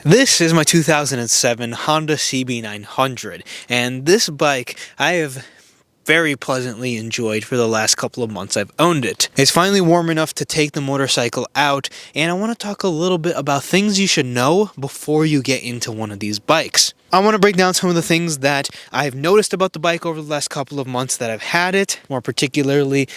This is my 2007 Honda CB900, and this bike I have very pleasantly enjoyed for the last couple of months I've owned it. It's finally warm enough to take the motorcycle out, and I want to talk a little bit about things you should know before you get into one of these bikes. I want to break down some of the things that I've noticed about the bike over the last couple of months that I've had it, more particularly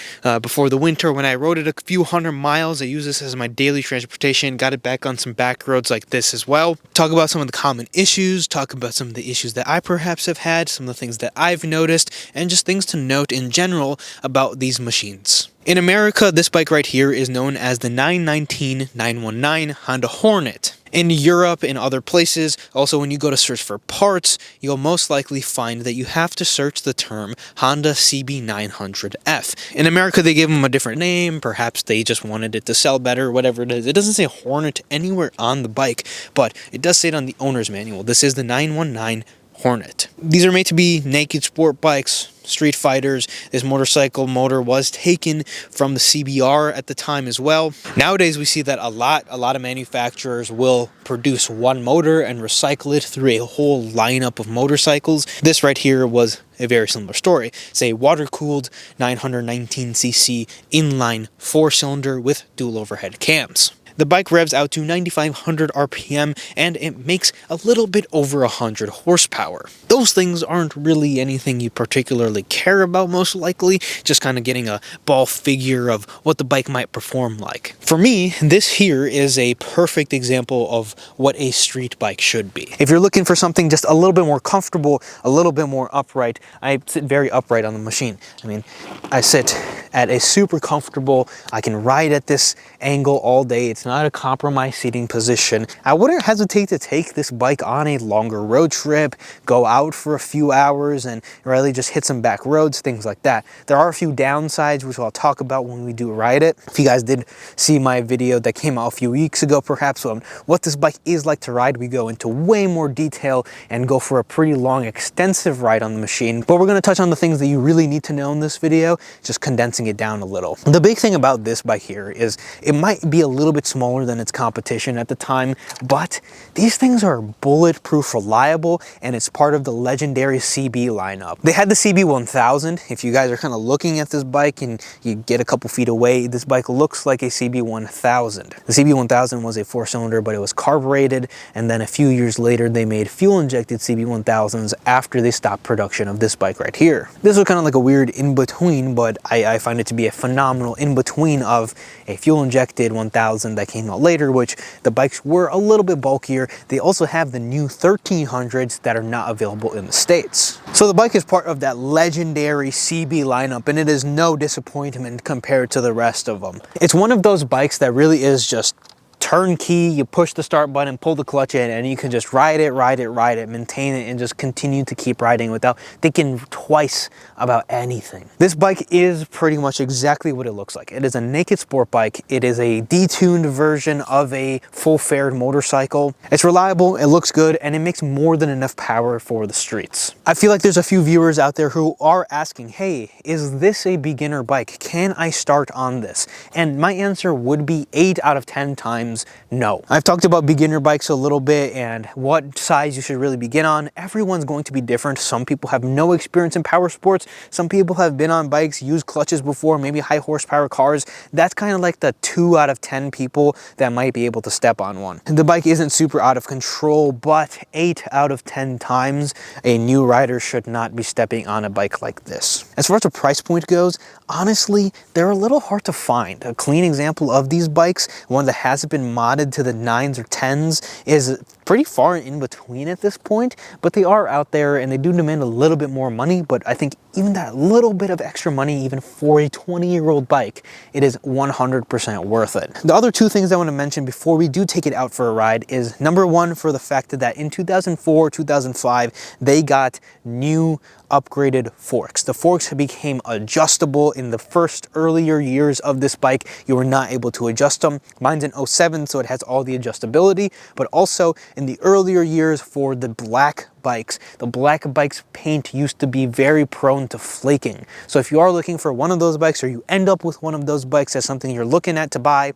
before the winter when I rode it a few hundred miles. I use this as my daily transportation, got it back on some back roads like this as well. Talk about some of the common issues, talk about some of the issues that I perhaps have had, some of the things that I've noticed, and just things to note in general about these machines. In America, this bike right here is known as the 919-919 Honda Hornet. In Europe and other places, also when you go to search for parts, you'll most likely find that you have to search the term Honda CB900F. In America, they gave them a different name. Perhaps they just wanted it to sell better, whatever it is. It doesn't say Hornet anywhere on the bike, but it does say it on the owner's manual. This is the 919 Hornet. These are made to be naked sport bikes, street fighters. This motorcycle motor was taken from the CBR at the time as well. Nowadays we see that a lot of manufacturers will produce one motor and recycle it through a whole lineup of motorcycles. This right here was a very similar story. It's a water-cooled 919cc inline 4-cylinder with dual overhead cams. The bike revs out to 9,500 RPM and it makes a little bit over 100 horsepower. Those things aren't really anything you particularly care about, most likely, just kind of getting a ball figure of what the bike might perform like. For me, this here is a perfect example of what a street bike should be. If you're looking for something just a little bit more comfortable, a little bit more upright, I sit very upright on the machine. I mean, I sit at a super comfortable, I can ride at this angle all day. It's not a compromised seating position. I wouldn't hesitate to take this bike on a longer road trip, go out for a few hours and really just hit some back roads, things like that. There are a few downsides, which I'll talk about when we do ride it. If you guys did see my video that came out a few weeks ago, perhaps on what this bike is like to ride, we go into way more detail and go for a pretty long, extensive ride on the machine. But we're gonna touch on the things that you really need to know in this video, just condensing it down a little. The big thing about this bike here is it might be a little bit smaller than its competition at the time, but these things are bulletproof reliable, and it's part of the legendary CB lineup. They had the CB1000. If you guys are kind of looking at this bike and you get a couple feet away, this bike looks like a CB1000. The CB1000 was a 4-cylinder, but it was carbureted, and then a few years later they made fuel-injected CB1000s after they stopped production of this bike right here. This was kind of like a weird in-between, but I find it to be a phenomenal in-between of a fuel-injected 1000 that came out later, which the bikes were a little bit bulkier. They also have the new 1300s that are not available in the States. So the bike is part of that legendary CB lineup, and it is no disappointment compared to the rest of them. It's one of those bikes that really is just turnkey. You push the start button, pull the clutch in, and you can just ride it, maintain it, and just continue to keep riding without thinking twice about anything. This bike is pretty much exactly what it looks like. It is a naked sport bike. It is a detuned version of a full-fared motorcycle. It's reliable, it looks good, and it makes more than enough power for the streets. I feel like there's a few viewers out there who are asking, hey, is this a beginner bike? Can I start on this? And my answer would be 8 out of 10 times no. I've talked about beginner bikes a little bit and what size you should really begin on. Everyone's going to be different. Some people have no experience in power sports. Some people have been on bikes, used clutches before, maybe high horsepower cars. That's kind of like the 2 out of 10 people that might be able to step on one. The bike isn't super out of control, but 8 out of 10 times a new rider should not be stepping on a bike like this. As far as the price point goes, honestly, they're a little hard to find. A clean example of these bikes, one that hasn't been modded to the 9s or 10s, is pretty far in between at this point, but they are out there and they do demand a little bit more money. But I think even that little bit of extra money, even for a 20-year-old bike, it is 100% worth it. The other two things I want to mention before we do take it out for a ride is, number one, for the fact that in 2004, 2005, they got new upgraded forks. The forks became adjustable. In the first earlier years of this bike, you were not able to adjust them. Mine's an 07, so it has all the adjustability, but also in the earlier years for the black bikes, the black bike's paint used to be very prone to flaking. So if you are looking for one of those bikes, or you end up with one of those bikes as something you're looking at to buy,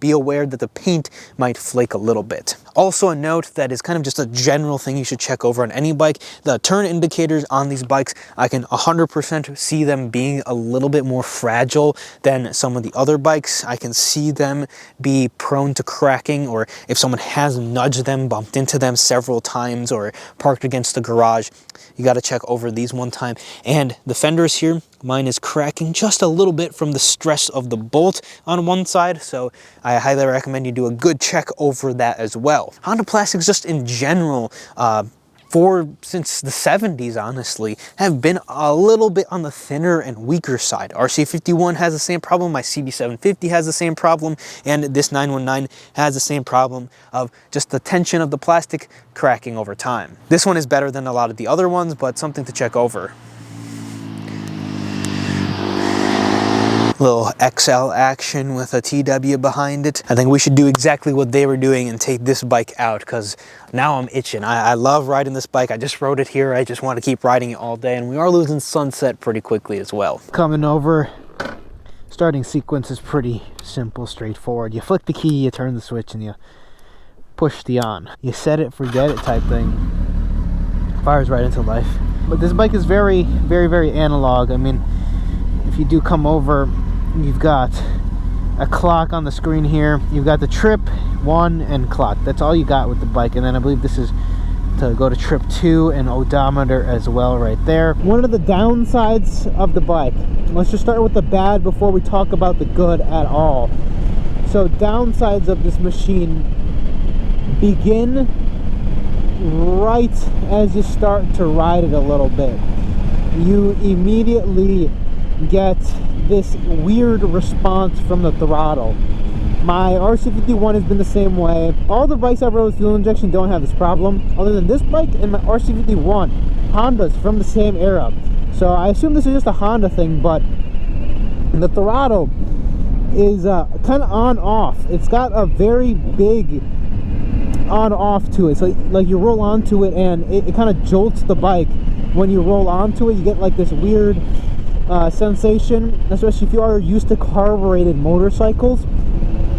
be aware that the paint might flake a little bit. Also a note that is kind of just a general thing you should check over on any bike. The turn indicators on these bikes, I can 100% see them being a little bit more fragile than some of the other bikes. I can see them be prone to cracking, or if someone has nudged them, bumped into them several times, or parked against the garage, you got to check over these one time. And the fenders here, mine is cracking just a little bit from the stress of the bolt on one side, so I highly recommend you do a good check over that as well. Honda plastics just in general, since the 70s, honestly, have been a little bit on the thinner and weaker side. RC51 has the same problem, my CB900F has the same problem, and this 919 has the same problem of just the tension of the plastic cracking over time. This one is better than a lot of the other ones, but something to check over. Little XL action with a TW behind it. I think we should do exactly what they were doing and take this bike out, because now I'm itching. I love riding this bike. I just rode it here. I just want to keep riding it all day, and we are losing sunset pretty quickly as well. Coming over, starting sequence is pretty simple, straightforward. You flick the key, you turn the switch, and you push the on. You set it, forget it type thing. Fires right into life. But this bike is very, very, very analog. I mean, if you do come over, you've got a clock on the screen here. You've got the trip 1 and clock. That's all you got with the bike. And then I believe this is to go to trip 2 and odometer as well right there. One of the downsides of the bike, let's just start with the bad before we talk about the good at all. So downsides of this machine begin right as you start to ride it a little bit. You immediately get this weird response from the throttle. My RC51 has been the same way. All the bikes I've rode with fuel injection don't have this problem, other than this bike and my RC51. Hondas from the same era. So I assume this is just a Honda thing, but the throttle is kind of on-off. It's got a very big on-off to it. So like you roll onto it and it kind of jolts the bike. When you roll onto it, you get like this weird sensation, especially if you are used to carbureted motorcycles.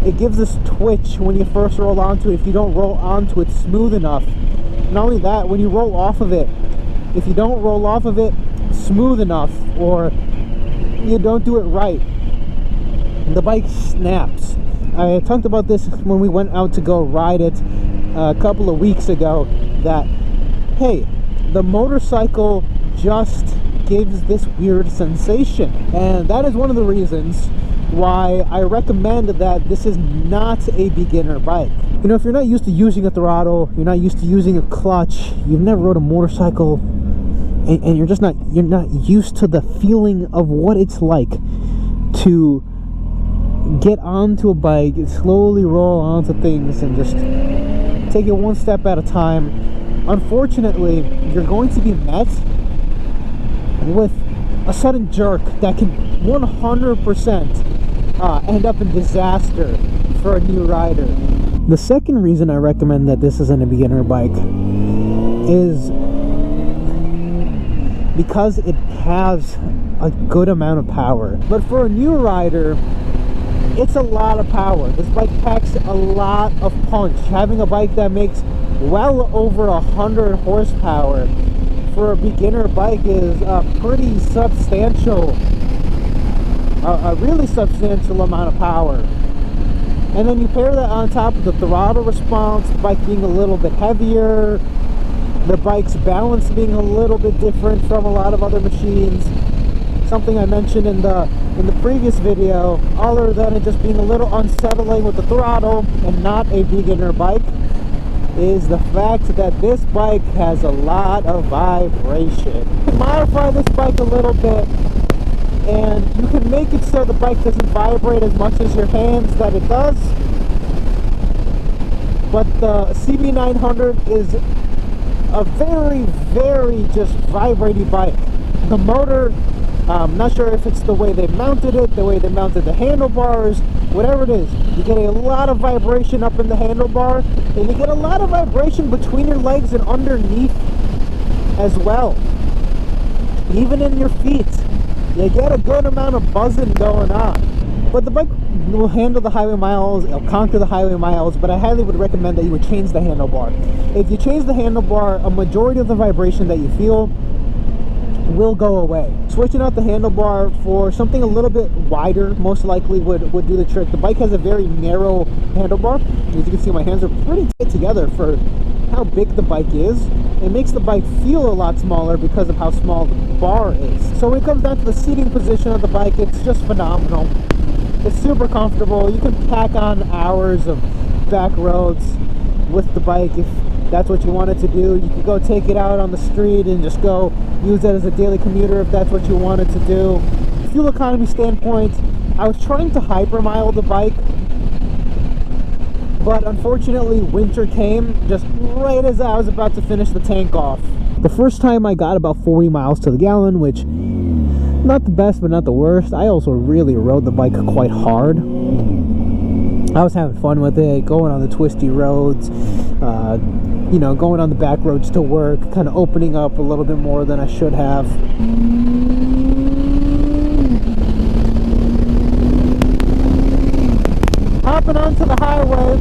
It gives this twitch when you first roll onto it if you don't roll onto it smooth enough. Not only that, when you roll off of it, if you don't roll off of it smooth enough, or you don't do it right, the bike snaps. I talked about this when we went out to go ride it a couple of weeks ago, that hey, the motorcycle just gives this weird sensation, and that is one of the reasons why I recommend that this is not a beginner bike. You know, if you're not used to using a throttle, you're not used to using a clutch, you've never rode a motorcycle, and you're not used to the feeling of what it's like to get onto a bike, slowly roll onto things, and just take it one step at a time, unfortunately, you're going to be met with a sudden jerk that can 100% end up in disaster for a new rider. The second reason I recommend that this isn't a beginner bike is because it has a good amount of power. But for a new rider, it's a lot of power. This bike packs a lot of punch. Having a bike that makes well over 100 horsepower for a beginner bike is a pretty substantial, a really substantial amount of power. And then you pair that on top of the throttle response, the bike being a little bit heavier, the bike's balance being a little bit different from a lot of other machines. Something I mentioned in the previous video, other than it just being a little unsettling with the throttle and not a beginner bike, is the fact that this bike has a lot of vibration. You can modify this bike a little bit, and you can make it so the bike doesn't vibrate as much as your hands that it does. But the CB900 is a very, very just vibrating bike. The motor, I'm not sure if it's the way they mounted it, the way they mounted the handlebars, whatever it is. You get a lot of vibration up in the handlebar, and you get a lot of vibration between your legs and underneath as well. Even in your feet, you get a good amount of buzzing going on. But the bike will handle the highway miles, it'll conquer the highway miles, but I highly would recommend that you would change the handlebar. If you change the handlebar, a majority of the vibration that you feel will go away. Switching out the handlebar for something a little bit wider most likely would do the trick. The bike has a very narrow handlebar. As you can see, my hands are pretty tight together for how big the bike is. It makes the bike feel a lot smaller because of how small the bar is. So when it comes down to the seating position of the bike, it's just phenomenal. It's super comfortable. You can pack on hours of back roads with the bike if that's what you wanted to do. You could go take it out on the street and just go use it as a daily commuter if that's what you wanted to do. Fuel economy standpoint, I was trying to hypermile the bike, but unfortunately winter came just right as I was about to finish the tank off. The first time I got about 40 miles to the gallon, which not the best but not the worst. I also really rode the bike quite hard. I was having fun with it, going on the twisty roads, you know, going on the back roads to work, kind of opening up a little bit more than I should have. Hopping onto the highway,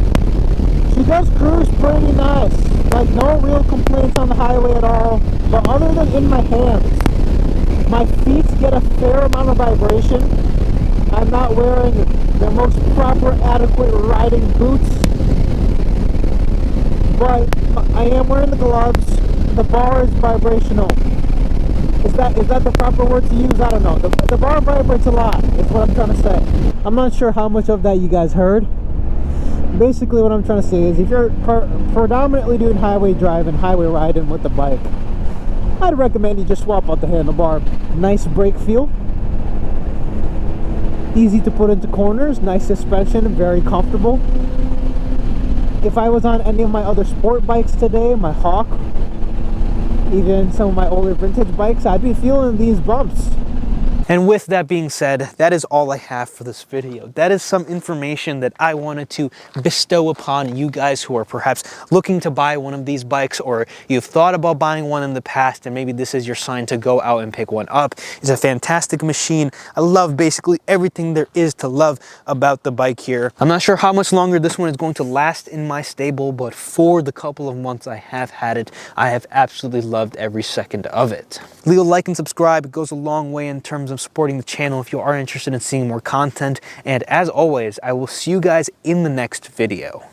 she does cruise pretty nice. Like, no real complaints on the highway at all. But other than in my hands, my feet get a fair amount of vibration. I'm not wearing the most proper, adequate riding boots, but I am wearing the gloves. The bar is vibrational. Is that the proper word to use? I don't know. The bar vibrates a lot, is what I'm trying to say. I'm not sure how much of that you guys heard. Basically what I'm trying to say is if you're predominantly doing highway driving, highway riding with the bike, I'd recommend you just swap out the handlebar. Nice brake feel. Easy to put into corners, nice suspension, very comfortable. If I was on any of my other sport bikes today, my Hawk, even some of my older vintage bikes, I'd be feeling these bumps. And with that being said, that is all I have for this video. That is some information that I wanted to bestow upon you guys who are perhaps looking to buy one of these bikes, or you've thought about buying one in the past and maybe this is your sign to go out and pick one up. It's a fantastic machine. I love basically everything there is to love about the bike here. I'm not sure how much longer this one is going to last in my stable, but for the couple of months I have had it, I have absolutely loved every second of it. Leave a like and subscribe. It goes a long way in terms of supporting the channel if you are interested in seeing more content. And as always, I will see you guys in the next video.